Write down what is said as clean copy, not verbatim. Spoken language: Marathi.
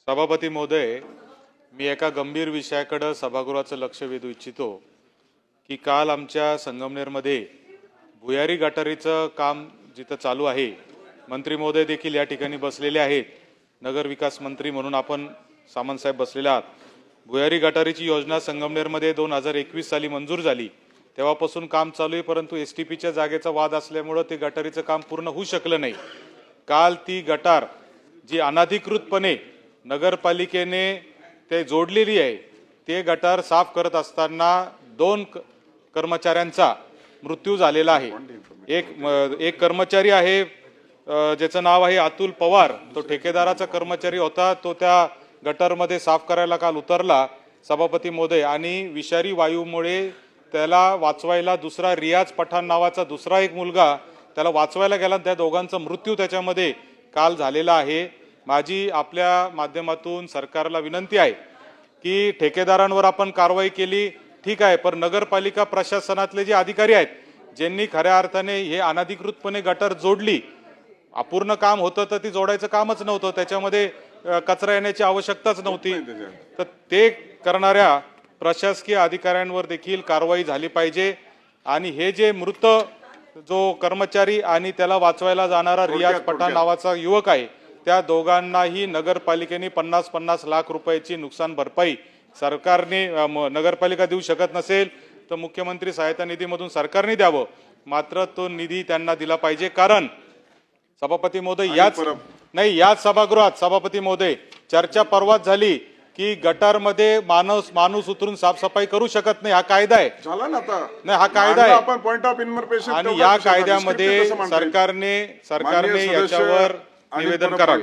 सभापती महोदय, मी एका गंभीर विषयाकडे सभागृहाचं लक्ष वेधू इच्छितो की काल आमच्या संगमनेरमध्ये भुयारी गटारीचं काम जिथं चालू आहे, मंत्री महोदय देखील या ठिकाणी बसलेले आहेत, नगर विकास मंत्री म्हणून आपण सामंत साहेब बसलेले आहात। भुयारी गटारीची योजना संगमनेरमध्ये 2021 साली मंजूर झाली, तेव्हापासून काम चालू आहे, परंतु एसटीपीच्या जागेचा वाद असल्यामुळे ते गटारीचं काम पूर्ण होऊ शकलं नाही। काल ती गटार जी अनाधिकृतपणे नगरपालिकेने ते जोडलेली आहे, ते गटार साफ करत असताना 2 कर्मचाऱ्यांचा मृत्यू झालेला आहे। एक कर्मचारी आहे ज्याचं नाव आहे अतुल पवार, तो ठेकेदाराचा कर्मचारी होता, तो त्या गटारमध्ये साफ करायला काल उतरला सभापती महोदय, आणि विषारी वायूमुळे त्याला वाचवायला दुसरा रियाज पठाण नावाचा दुसरा एक मुलगा त्याला वाचवायला गेला, त्या दोघांचा मृत्यू त्याच्यामध्ये काल झालेला आहे। माझी आपल्या माध्यमातून सरकारला विनंती आहे की ठेकेदारांवर आपण कारवाई केली ठीक आहे, पण नगरपालिका प्रशासनातले जे अधिकारी आहेत ज्यांनी खऱ्या अर्थाने हे अनाधिकृतपणे गटार जोडली, अपूर्ण काम होतं तर ती जोडायचं कामच नव्हतं, त्याच्यामध्ये कचरा येण्याची आवश्यकताच नव्हती, तर ते करणाऱ्या प्रशासकीय अधिकाऱ्यांवर देखील कारवाई झाली पाहिजे। आणि हे जे मृत जो कर्मचारी आणि त्याला वाचवायला जाणारा रियाज पठाण नावाचा युवक आहे, त्या दोघांनाही नगरपालिकेने 50-50 लाख रुपयाची नुकसान भरपाई सरकारने नगरपालिका देऊ शकत नसेल तर मुख्यमंत्री सहायता निधीमधून सरकारने द्यावं, मात्र तो निधी त्यांना दिला पाहिजे। कारण सभापती महोदय याच सभागृहात सभापती महोदय चर्चा परवाच झाली की गटारमध्ये माणूस उतरून साफसफाई करू शकत नाही, हा कायदा आहे, झाला ना आता नाही हा कायदा आहे, आपण पॉइंट ऑफ इन्फॉर्मेशन आणि या कायद्यामध्ये सरकारने याच्यावर निवेदन करावे।